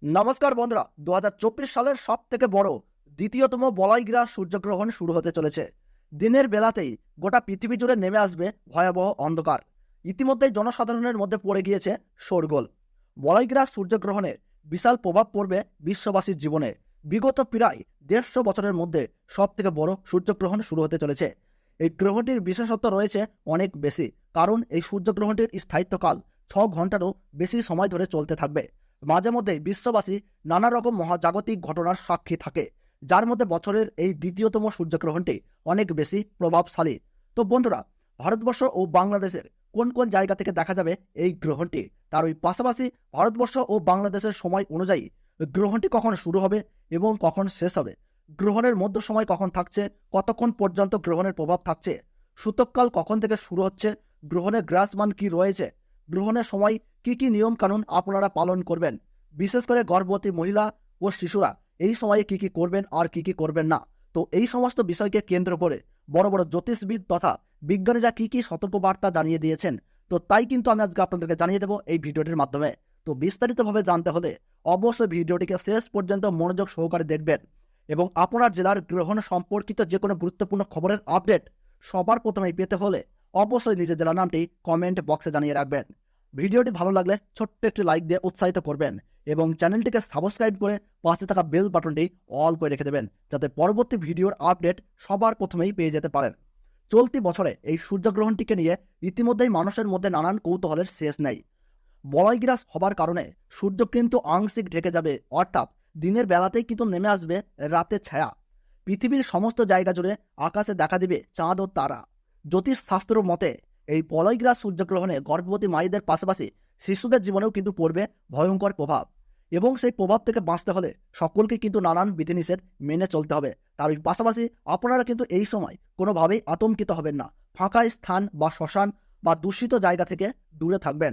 নমস্কার বন্ধুরা, 2024 সালের সব থেকে বড় দ্বিতীয়তম বলয়গ্রা সূর্যগ্রহণ শুরু হতে চলেছে। দিনের বেলাতেই গোটা পৃথিবী জুড়ে নেমে আসবে ভয়াবহ অন্ধকার। ইতিমধ্যেই জনসাধারণের মধ্যে পড়ে গিয়েছে শোরগোল। বলয়গ্রা সূর্যগ্রহণের বিশাল প্রভাব পড়বে বিশ্ববাসীর জীবনে। বিগত প্রায় 150 বছরের মধ্যে সব থেকে বড় সূর্যগ্রহণ শুরু হতে চলেছে। এই গ্রহণটির বিশেষত্ব রয়েছে অনেক বেশি, কারণ এই সূর্যগ্রহণটির স্থায়িত্বকাল 6 ঘন্টারও বেশি সময় ধরে চলতে থাকবে। মাঝে মধ্যে বিশ্ববাসী নানা রকম মহাজাগতিক ঘটনার সাক্ষী থাকে, যার মধ্যে বছরের এই দ্বিতীয়তম সূর্যগ্রহণটি অনেক বেশি প্রভাবশালী। তো বন্ধুরা, ভারতবর্ষ ও বাংলাদেশের কোন কোন জায়গা থেকে দেখা যাবে এই গ্রহণটি, তার ওই পাশাপাশি ভারতবর্ষ ও বাংলাদেশের সময় অনুযায়ী গ্রহণটি কখন শুরু হবে এবং কখন শেষ হবে, গ্রহণের মধ্য সময় কখন থাকছে, কতক্ষণ পর্যন্ত গ্রহণের প্রভাব থাকছে, সূতককাল কখন থেকে শুরু হচ্ছে, গ্রহণের গ্রাসমান কি রয়েছে, গ্রহণের সময় কি কি নিয়ম কানুন আপনারা পালন করবেন, বিশেষ করে গর্ভবতী মহিলা ও শিশুরা এই সময়ে কি কি করবেন আর কি কি করবেন না। তো এই সমস্ত বিষয়কে কেন্দ্র করে বড় বড় জ্যোতিষবিদ তথা বিজ্ঞানীরা কি কি সতর্কবার্তা জানিয়ে দিয়েছেন, তো তাই কিন্তু আমি আজকে আপনাদেরকে জানিয়ে দেবো এই ভিডিওটির মাধ্যমে। তো বিস্তারিতভাবে জানতে হলে অবশ্যই ভিডিওটিকে শেষ পর্যন্ত মনোযোগ সহকারে দেখবেন এবং আপনার জেলার গ্রহণ সম্পর্কিত যে কোনো গুরুত্বপূর্ণ খবরের আপডেট সবার প্রথমেই পেতে হলে অবশ্যই নিজের জেলার নামটি কমেন্ট বক্সে জানিয়ে রাখবেন। ভিডিওটি ভালো লাগলে ছোট্ট একটি লাইক দিয়ে উৎসাহিত করবেন এবং চ্যানেলটিকে সাবস্ক্রাইব করে পাশে থাকা বেল বাটনটি অল করে রেখে দেবেন, যাতে পরবর্তী ভিডিওর আপডেট সবার প্রথমেই পেয়ে যেতে পারেন। চলতি বছরে এই সূর্যগ্রহণটিকে নিয়ে ইতিমধ্যেই মানুষের মধ্যে নানান কৌতূহলের শেষ নেই। বলয়গ্রাস হবার কারণে সূর্য কিন্তু আংশিক ঢেকে যাবে, অর্থাৎ দিনের বেলাতেই কিন্তু নেমে আসবে রাতের ছায়া। পৃথিবীর সমস্ত জায়গা জুড়ে আকাশে দেখা দিবে চাঁদ ও তারা। জ্যোতিষ শাস্ত্র মতে এই বলয়গ্রাস সূর্যগ্রহণে গর্ভবতী মায়েদের পাশাপাশি শিশুদের জীবনেও কিন্তু পড়বে ভয়ঙ্কর প্রভাব, এবং সেই প্রভাব থেকে বাঁচতে হলে সকলকে কিন্তু নানান বিধিনিষেধ মেনে চলতে হবে। তার পাশাপাশি আপনারা কিন্তু এই সময় কোনোভাবেই আতঙ্কিত হবেন না। ফাঁকা স্থান বা শ্মশান বা দূষিত জায়গা থেকে দূরে থাকবেন।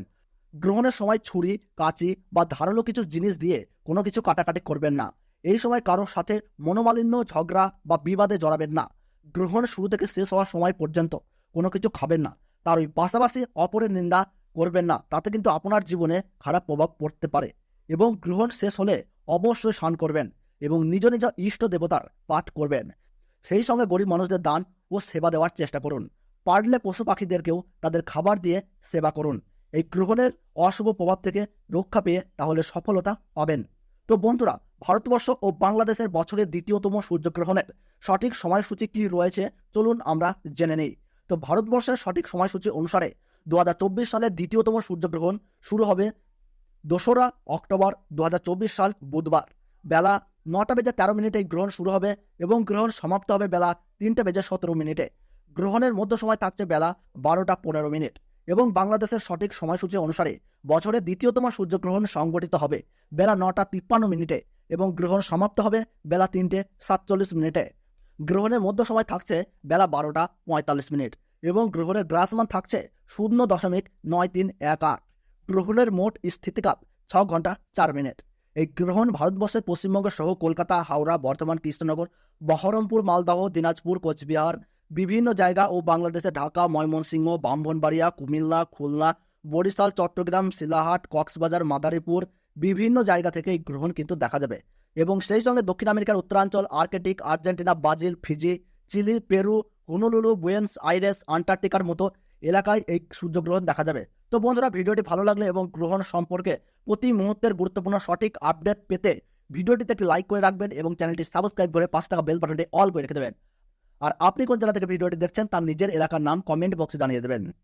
গ্রহণের সময় ছুরি, কাঁচি বা ধারালো কিছু জিনিস দিয়ে কোনো কিছু কাটাকাটি করবেন না। এই সময় কারোর সাথে মনোমালিন্য, ঝগড়া বা বিবাদে জড়াবেন না। গ্রহণ শুরু থেকে শেষ হওয়ার সময় পর্যন্ত কোনো কিছু খাবেন না। তার পাশাপাশি অপরের নিন্দা করবেন না, তাতে কিন্তু আপনার জীবনে খারাপ প্রভাব পড়তে পারে। এবং গ্রহণ শেষ হলে অবশ্যই স্নান করবেন এবং নিজ নিজ ইষ্ট দেবতার পাঠ করবেন। সেই সঙ্গে গরিব মানুষদের দান ও সেবা দেওয়ার চেষ্টা করুন। পারলে পশু পাখিদেরকেও তাদের খাবার দিয়ে সেবা করুন। এই গ্রহণের অশুভ প্রভাব থেকে রক্ষা পেয়ে তাহলে সফলতা পাবেন। তো বন্ধুরা, ভারতবর্ষ ও বাংলাদেশের বছরের দ্বিতীয়তম সূর্যগ্রহণের সঠিক সময়সূচি কি রয়েছে চলুন আমরা জেনে নিই। তো ভারতবর্ষের সঠিক সময়সূচি অনুসারে 2024 সালের দ্বিতীয়তম সূর্যগ্রহণ শুরু হবে 2রা অক্টোবর 2024 সাল বুধবার বেলা 9:13 এই গ্রহণ শুরু হবে এবং গ্রহণ সমাপ্ত হবে বেলা 3:17। গ্রহণের মধ্য সময় থাকছে বেলা 12:15 এবং বাংলাদেশের সঠিক সময়সূচি অনুসারে বছরের দ্বিতীয়তম সূর্যগ্রহণ সংঘটিত হবে বেলা 9:53 এবং গ্রহণ সমাপ্ত হবে বেলা 3:47। গ্রহণের মধ্য সময় থাকছে বেলা 12:45 এবং গ্রহণের গ্রাসমান থাকছে 0.9318। গ্রহণের মোট স্থিতিকাল 6 ঘন্টা 4 মিনিট। এই গ্রহণ ভারতবর্ষের পশ্চিমবঙ্গ সহ কলকাতা, হাওড়া, বর্ধমান, কৃষ্ণনগর, বহরমপুর, মালদহ, দিনাজপুর, কোচবিহার, বিভিন্ন জায়গা ও বাংলাদেশে ঢাকা, ময়মনসিংহ, ব্রাহ্মণবাড়িয়া, কুমিল্লা, খুলনা, বরিশাল, চট্টগ্রাম, শিলাহাট, কক্সবাজার, মাদারীপুর বিভিন্ন জায়গা থেকে এই গ্রহণ কিন্তু দেখা যাবে। এবং সেই সঙ্গে দক্ষিণ আমেরিকার উত্তরাঞ্চল, Arctic, Argentina, Brazil, Fiji, Chile, Peru, Honolulu, Buenos Aires, আন্টার্কটিকার মতো এলাকায় এই সূর্যগ্রহণ দেখা যাবে। তো বন্ধুরা, ভিডিওটি ভালো লাগলে এবং গ্রহণ সম্পর্কে প্রতি মুহূর্তের গুরুত্বপূর্ণ সঠিক আপডেট পেতে ভিডিওটিতে একটি লাইক করে রাখবেন এবং চ্যানেলটি সাবস্ক্রাইব করে পাশে থাকা বেল বাটনটি অল করে রেখে দেবেন। আর আপনি কোন জেলা থেকে ভিডিওটি দেখছেন তার নিজের এলাকার নাম কমেন্ট বক্সে জানিয়ে দেবেন।